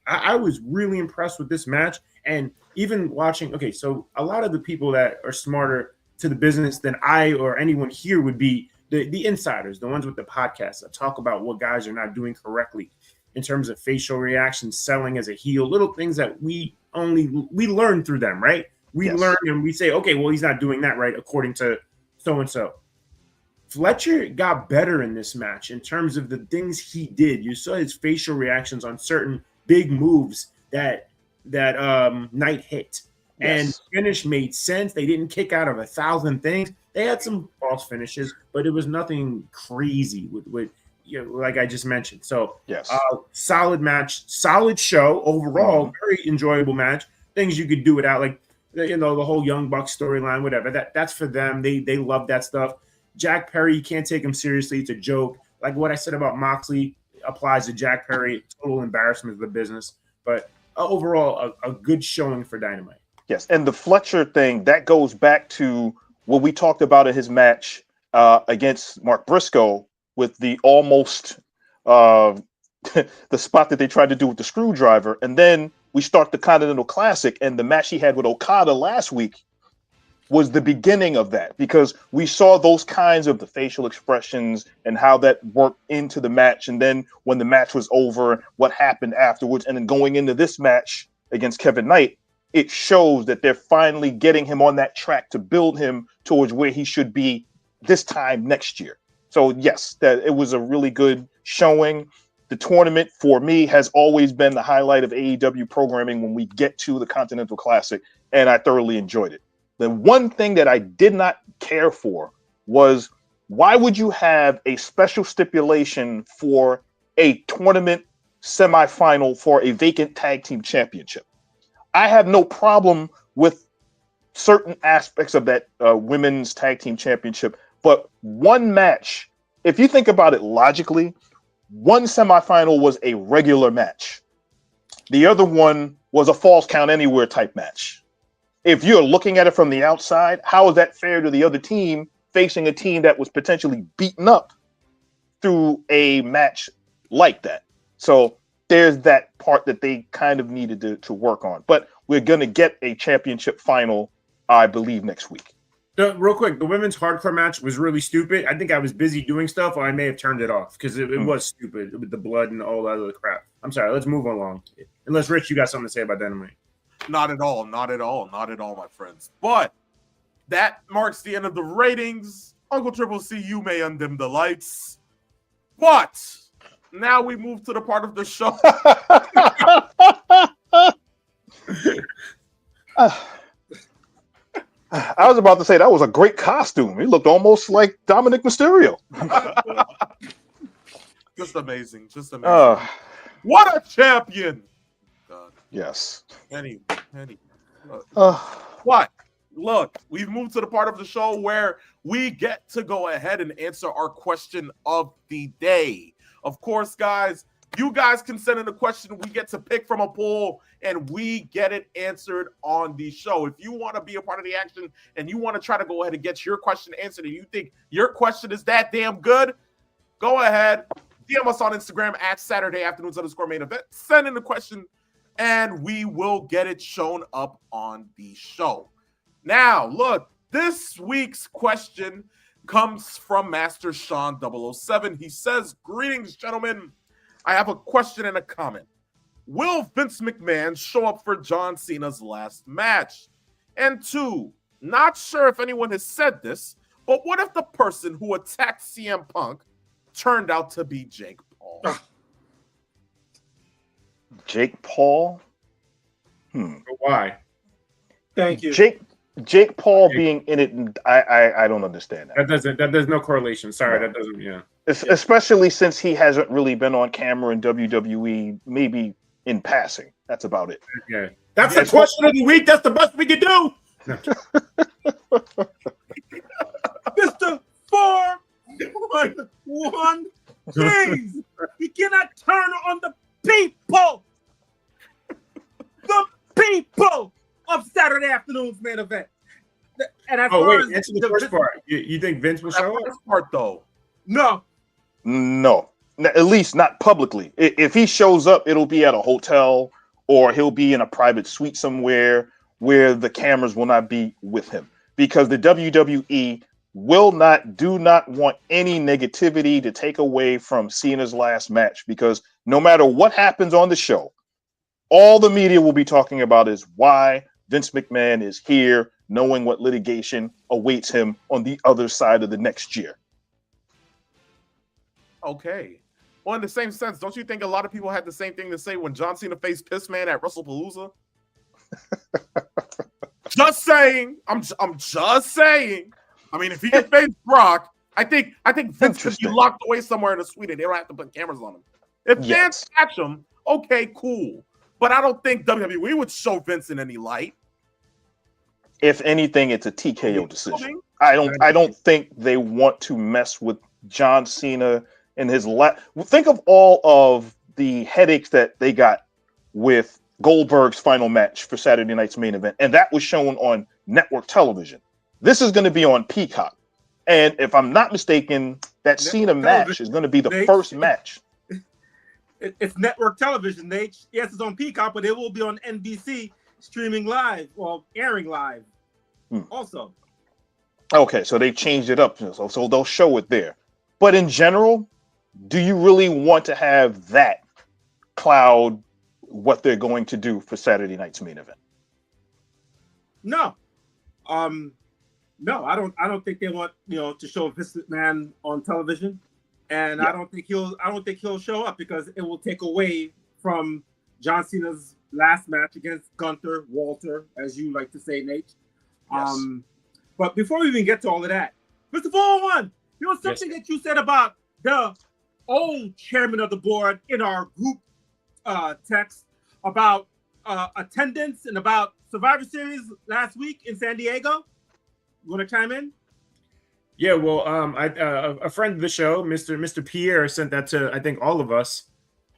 I was really impressed with this match. And even watching, okay, so a lot of the people that are smarter to the business than I or anyone here would be the insiders, the ones with the podcasts that talk about what guys are not doing correctly in terms of facial reactions, selling as a heel, little things that we learn through them, right? We learn and we say, okay, well, he's not doing that right according to so-and-so. Fletcher got better in this match in terms of the things he did. You saw his facial reactions on certain big moves that Knight hit. And finish made sense. They didn't kick out of 1,000 things. They had some false finishes, but it was nothing crazy with like I just mentioned. So solid match, solid show overall, very enjoyable match. Things you could do without, like the whole Young Bucks storyline, whatever. That's for them. They love that stuff. Jack Perry, you can't take him seriously. It's a joke. Like what I said about Moxley applies to Jack Perry. Total embarrassment of the business. But overall, a good showing for Dynamite. Yes, and the Fletcher thing, that goes back to what we talked about in his match against Mark Briscoe with the almost the spot that they tried to do with the screwdriver. And then we start the Continental Classic, and the match he had with Okada last week was the beginning of that, because we saw those kinds of the facial expressions and how that worked into the match. And then when the match was over, what happened afterwards, and then going into this match against Kevin Knight, it shows that they're finally getting him on that track to build him towards where he should be this time next year. So yes, that it was a really good showing. The tournament for me has always been the highlight of AEW programming when we get to the Continental Classic, and I thoroughly enjoyed it. The one thing that I did not care for was, why would you have a special stipulation for a tournament semifinal for a vacant tag team championship? I have no problem with certain aspects of that women's tag team championship, but one match, if you think about it logically, one semifinal was a regular match. The other one was a falls count anywhere type match. If you're looking at it from the outside, how is that fair to the other team facing a team that was potentially beaten up through a match like that? So there's that part that they kind of needed to work on. But we're going to get a championship final, I believe, next week. Real quick, the women's hardcore match was really stupid. I think I was busy doing stuff, or I may have turned it off because it was stupid with the blood and all that other crap. I'm sorry. Let's move along. Unless, Rich, you got something to say about Dynamite. Not at all. Not at all. Not at all, my friends. But that marks the end of the ratings. Uncle Triple C, you may undim the lights. But now we move to the part of the show. I was about to say that was a great costume. He looked almost like Dominic Mysterio. Just amazing. Just amazing. What a champion. God. Yes. Anyway. What? Look, we've moved to the part of the show where we get to go ahead and answer our question of the day. Of course, guys, you guys can send in a question. We get to pick from a poll, and we get it answered on the show. If you want to be a part of the action and you want to try to go ahead and get your question answered, and you think your question is that damn good, go ahead, DM us on Instagram at Saturday_main event. Send in the question, and we will get it shown up on the show. Now, look, this week's question comes from Master Sean 007. He says, "Greetings, gentlemen. I have a question and a comment. Will Vince McMahon show up for John Cena's last match? And 2, not sure if anyone has said this, but what if the person who attacked CM Punk turned out to be Jake Paul?" Jake Paul? Why? Thank you. Jake Paul being in it, I don't understand that. There's no correlation. Sorry, that doesn't, yeah. Especially since he hasn't really been on camera in WWE, maybe in passing. That's about it. Yeah. That's the question of the week. That's the best we can do. Mr. 411 Kings. He cannot turn on the people. The people of Saturday afternoon's main event. And as far as answer the first part. You think Vince will show up? First part, though. No. At least not publicly. If he shows up, it'll be at a hotel or he'll be in a private suite somewhere where the cameras will not be with him, because the WWE do not want any negativity to take away from Cena's last match, because no matter what happens on the show, all the media will be talking about is why Vince McMahon is here, knowing what litigation awaits him on the other side of the next year. Okay. Well, in the same sense, don't you think a lot of people had the same thing to say when John Cena faced Pissman at WrestlePalooza? Just saying. I'm just saying. I mean, if he can face Brock, I think Vince could be locked away somewhere in a suite and they don't have to put cameras on him. If fans catch him, okay, cool. But I don't think WWE would show Vince in any light. If anything, it's a TKO decision. I don't think they want to mess with John Cena and his Think of all of the headaches that they got with Goldberg's final match for Saturday night's main event, and that was shown on network television. This is going to be on Peacock, and if I'm not mistaken, that Cena match is going to be the first match. It's network television, Nate. Yes, it's on Peacock, but it will be on NBC streaming live, well, airing live also. Okay, so they changed it up, so they'll show it there. But in general, do you really want to have that cloud what they're going to do for Saturday night's main event? No. No, I don't think they want, to show Vince McMahon on television. And I don't think he'll show up, because it will take away from John Cena's last match against Gunther, Walter, as you like to say, Nate. Yes. But before we even get to all of that, Mr. 401, something that you said about the old chairman of the board in our group text about attendance and about Survivor Series last week in San Diego. You want to chime in? Yeah, well, a friend of the show, Mr. Pierre, sent that to, I think, all of us,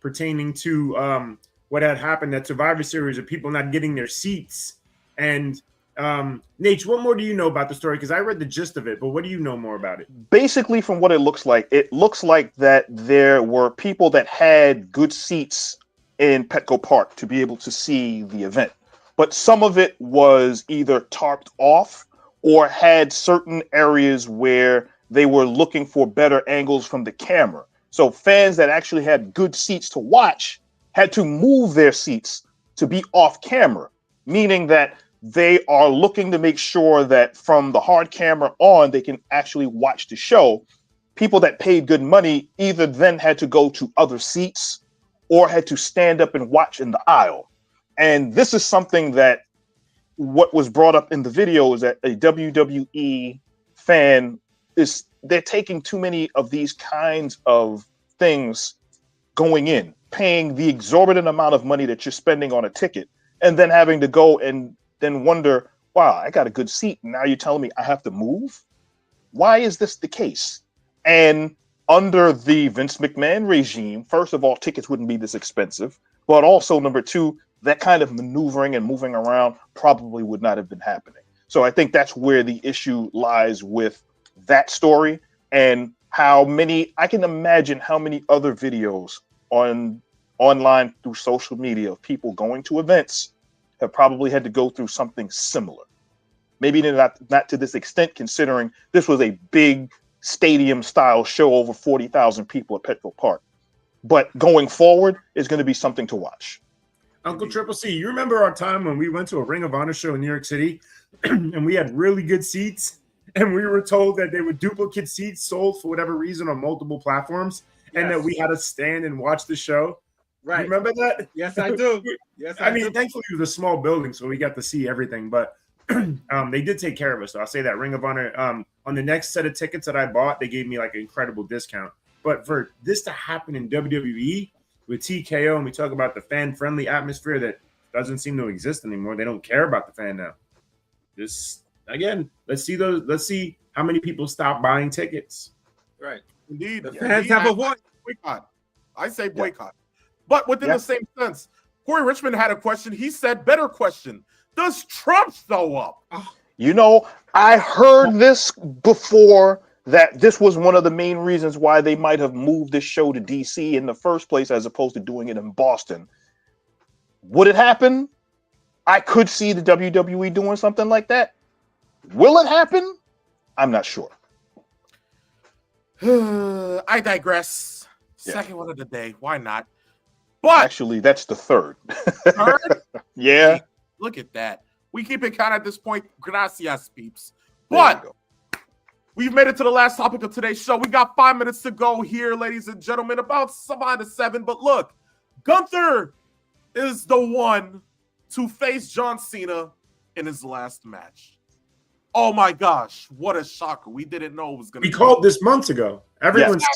pertaining to what had happened at Survivor Series of people not getting their seats. And Nate, what more do you know about the story? Because I read the gist of it, but what do you know more about it? Basically, from what it looks like that there were people that had good seats in Petco Park to be able to see the event. But some of it was either tarped off or had certain areas where they were looking for better angles from the camera. So fans that actually had good seats to watch had to move their seats to be off camera, meaning that they are looking to make sure that from the hard camera on, they can actually watch the show. People that paid good money either then had to go to other seats or had to stand up and watch in the aisle. And this is something that what was brought up in the video is that a WWE fan they're taking too many of these kinds of things going in, paying the exorbitant amount of money that you're spending on a ticket, and then having to go and then wonder, wow, I got a good seat. Now you're telling me I have to move? Why is this the case? And under the Vince McMahon regime, first of all, tickets wouldn't be this expensive, but also number two, that kind of maneuvering and moving around probably would not have been happening. So I think that's where the issue lies with that story, and I can imagine how many other videos online through social media of people going to events have probably had to go through something similar. Maybe not to this extent, considering this was a big stadium style show, over 40,000 people at Petco Park. But going forward is going to be something to watch. Uncle Triple C, you remember our time when we went to a Ring of Honor show in New York City and we had really good seats and we were told that they were duplicate seats sold for whatever reason on multiple platforms, and that we had to stand and watch the show? Right. You remember that? Yes, I do. Yes, I mean, thankfully it was a small building, so we got to see everything, but they did take care of us. So I'll say that Ring of Honor, on the next set of tickets that I bought, they gave me like an incredible discount. But for this to happen in WWE with TKO, and we talk about the fan-friendly atmosphere that doesn't seem to exist anymore. They don't care about the fan now. this again. Let's see how many people stop buying tickets. Right. Indeed. The fans have a voice. Boycott. I say boycott. But within the same sense, Corey Richmond had a question. He said, better question. Does Trump show up? You know, I heard this before, that this was one of the main reasons why they might have moved this show to DC in the first place, as opposed to doing it in Boston. Would it happen? I could see the WWE doing something like that. Will it happen? I'm not sure. I digress. Second one of the day. Why not? But actually, that's the third. Third? Yeah. Look at that. We keep it count at this point. Gracias, peeps. But we've made it to the last topic of today's show. We got 5 minutes to go here, ladies and gentlemen. About 5 to 7. But look, Gunther is the one to face John Cena in his last match. Oh my gosh, what a shocker. We didn't know it was going to be. We called this months ago. Everyone's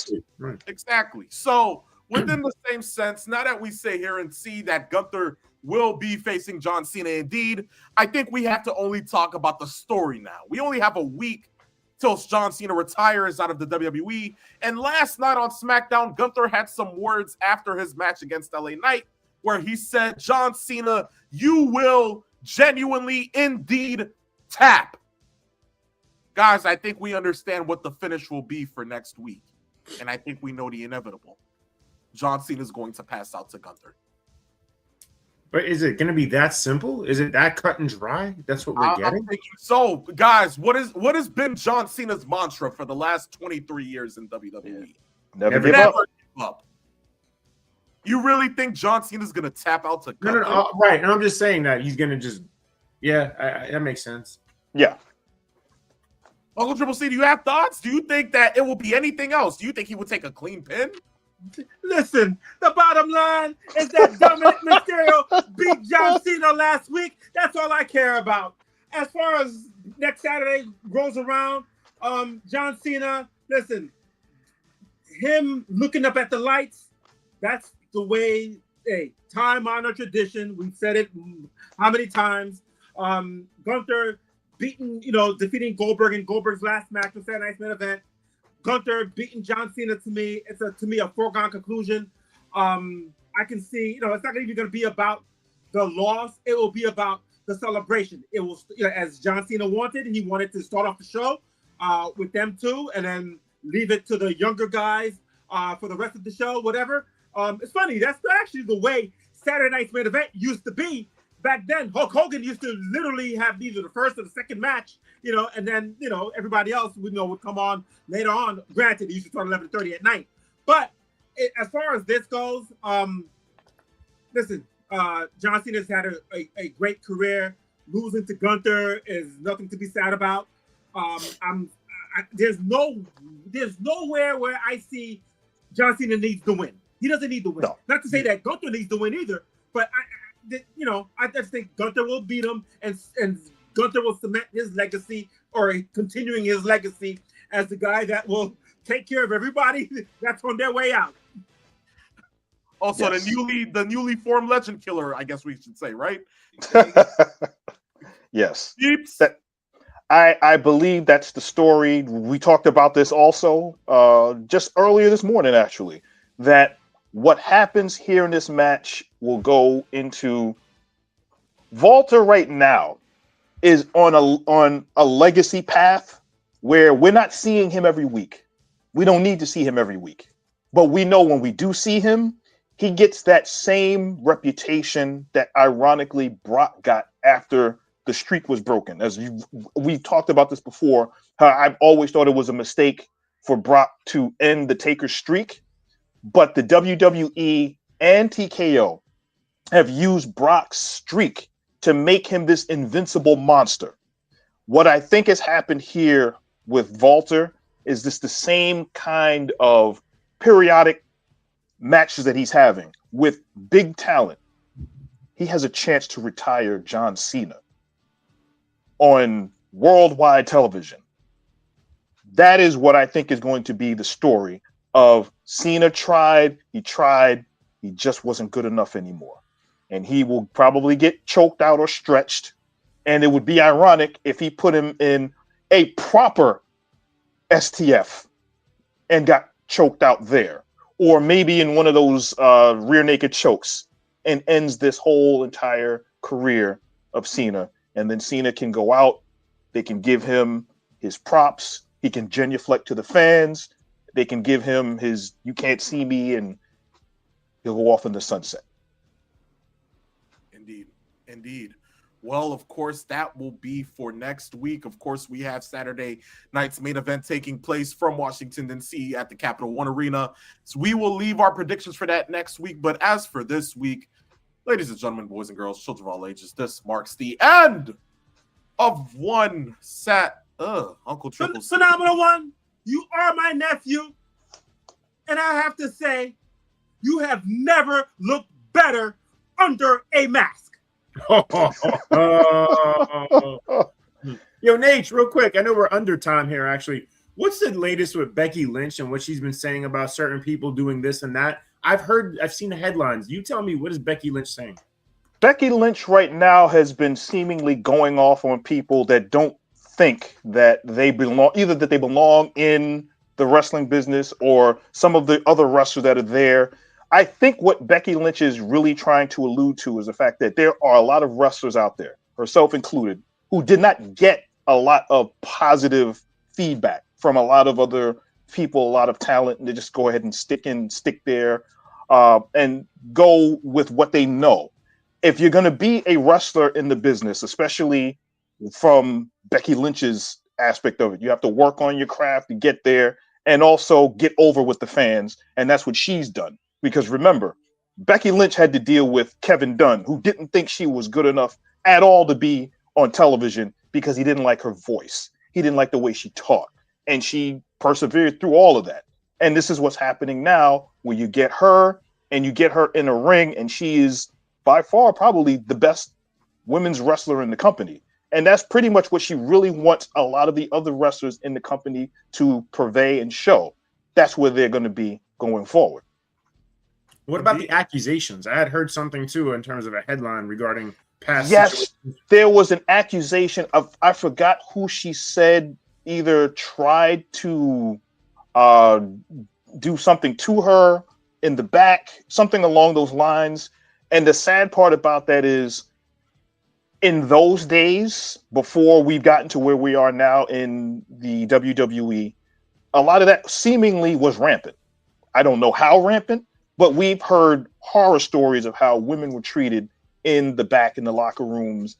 exactly. So within the same sense, now that we sit here and see that Gunther will be facing John Cena indeed, I think we have to only talk about the story now. We only have a week till John Cena retires out of the WWE. And last night on SmackDown, Gunther had some words after his match against LA Knight where he said, John Cena, you will genuinely indeed tap. Guys, I think we understand what the finish will be for next week. And I think we know the inevitable. John Cena is going to pass out to Gunther. But is it going to be that simple? Is it that cut and dry? That's what we're getting? So, guys, what has been John Cena's mantra for the last 23 years in WWE? Never give up. You really think John Cena's going to tap out to Gunther? No, right. And I'm just saying that he's going to just, that makes sense. Yeah. Uncle Triple C, do you have thoughts? Do you think that it will be anything else? Do you think he would take a clean pin? Listen, the bottom line is that Dominic Mysterio beat John Cena last week. That's all I care about. As far as next Saturday rolls around, John Cena, listen, him looking up at the lights, that's the way, time-honored tradition. We've said it how many times. Gunther defeating Goldberg in Goldberg's last match was Saturday Night's Main Event. Gunther beating John Cena, to me, it's a foregone conclusion. I can see, it's not even going to be about the loss. It will be about the celebration. It will, as John Cena wanted, he wanted to start off the show with them two, and then leave it to the younger guys for the rest of the show, whatever. It's funny. That's actually the way Saturday Night's Main Event used to be. Back then, Hulk Hogan used to literally have either the first or the second match, and then, everybody else would come on later on. Granted, he used to start 11:30 at night. But as far as this goes, listen, John Cena's had a great career. Losing to Gunther is nothing to be sad about. There's nowhere where I see John Cena needs to win. He doesn't need to win. No. Not to say that Gunther needs to win either, but I just think Gunther will beat him, and Gunther will cement his legacy, or continuing his legacy as the guy that will take care of everybody that's on their way out. Also, yes. the newly formed legend killer, I guess we should say, right? Yes. I believe that's the story. We talked about this also just earlier this morning, actually, that what happens here in this match will go into Walter right now is on a legacy path where we're not seeing him every week. We don't need to see him every week. But we know when we do see him, he gets that same reputation that ironically Brock got after the streak was broken. We've talked about this before, how I've always thought it was a mistake for Brock to end the Taker streak. But the WWE and TKO have used Brock's streak to make him this invincible monster. What I think has happened here with Walter is this the same kind of periodic matches that he's having with big talent. He has a chance to retire John Cena on worldwide television. That is what I think is going to be the story of Cena tried, he just wasn't good enough anymore. And he will probably get choked out or stretched, And it would be ironic if he put him in a proper STF and got choked out there, or maybe in one of those rear naked chokes, and ends this whole entire career of Cena. And then Cena can go out. They can give him his props. He can genuflect to the fans. They can give him his "you can't see me," and he'll go off in the sunset. Indeed. Well, of course, that will be for next week. Of course, we have Saturday night's main event taking place from Washington, D.C. at the Capital One Arena. So we will leave our predictions for that next week. But as for this week, ladies and gentlemen, boys and girls, children of all ages, this marks the end of one Uncle Triple C. Phenomenal One, you are my nephew. And I have to say, you have never looked better under a mask. Yo, Nate, real quick. I know we're under time here, actually. What's the latest with Becky Lynch and what she's been saying about certain people doing this and that? I've seen the headlines. You tell me, what is Becky Lynch saying? Becky Lynch right now has been seemingly going off on people that don't think that they belong, either that they belong in the wrestling business or some of the other wrestlers that are there. I think what Becky Lynch is really trying to allude to is the fact that there are a lot of wrestlers out there, herself included, who did not get a lot of positive feedback from a lot of other people, a lot of talent, and they just go ahead and stick there and go with what they know. If you're going to be a wrestler in the business, especially from Becky Lynch's aspect of it, you have to work on your craft to get there and also get over with the fans. And that's what she's done. Because remember, Becky Lynch had to deal with Kevin Dunn, who didn't think she was good enough at all to be on television because he didn't like her voice. He didn't like the way she talked. And she persevered through all of that. And this is what's happening now, where you get her and you get her in a ring, and she is by far probably the best women's wrestler in the company. And that's pretty much what she really wants a lot of the other wrestlers in the company to purvey and show. That's where they're going to be going forward. What about the accusations? I had heard something too in terms of a headline regarding past. Yes, situations. There was an accusation of, I forgot who she said either tried to do something to her in the back, something along those lines. And the sad part about that is, in those days, before we've gotten to where we are now in the WWE, a lot of that seemingly was rampant. I don't know how rampant, but we've heard horror stories of how women were treated in the back in the locker rooms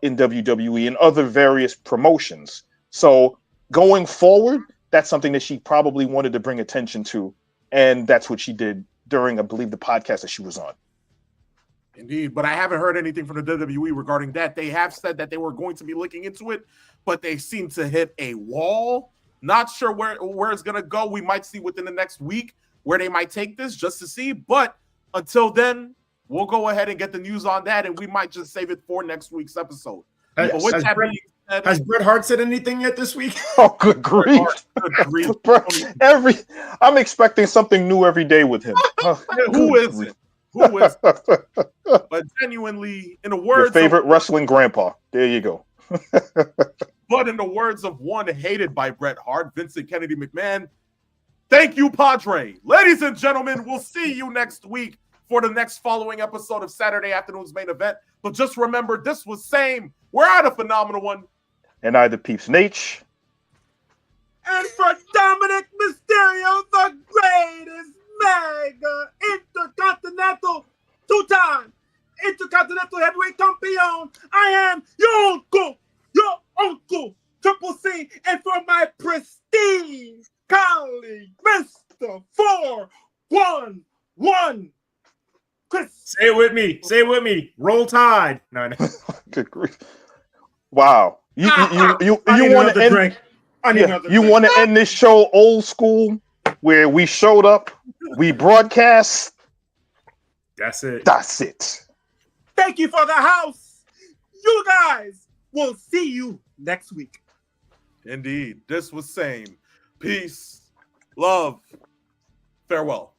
in WWE and other various promotions. So going forward, that's something that she probably wanted to bring attention to. And that's what she did during, I believe, the podcast that she was on. Indeed, but I haven't heard anything from the WWE regarding that. They have said that they were going to be looking into it, but they seem to hit a wall. Not sure where it's going to go. We might see within the next week where they might take this, just to see. But until then, we'll go ahead and get the news on that, and we might just save it for next week's episode. Yes. But with that being said, has Bret Hart said anything yet this week? Oh, good grief. I'm expecting something new every day with him. Who is it? Who is it? But genuinely, in the words your favorite wrestling grandpa. There you go. But in the words of one hated by Bret Hart, Vincent Kennedy McMahon, thank you, Padre. Ladies and gentlemen, we'll see you next week for the next following episode of Saturday Afternoon's Main Event. But just remember, this was Same. We're out of Phenomenal One. And I, the Peeps Nate. And for Dominic Mysterio, the greatest mega intercontinental two-time intercontinental heavyweight champion, I am your uncle, Triple C, and for my prestige colleague, Mr. 411, Chris. Say it with me. Roll Tide. No. Good grief. Wow. You want to end? You want to end this show old school, where we showed up, we broadcast. That's it. Thank you for the house. You guys will see you next week. Indeed. This was Same. Peace, love, farewell.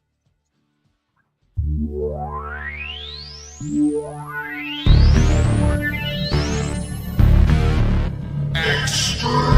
Peace.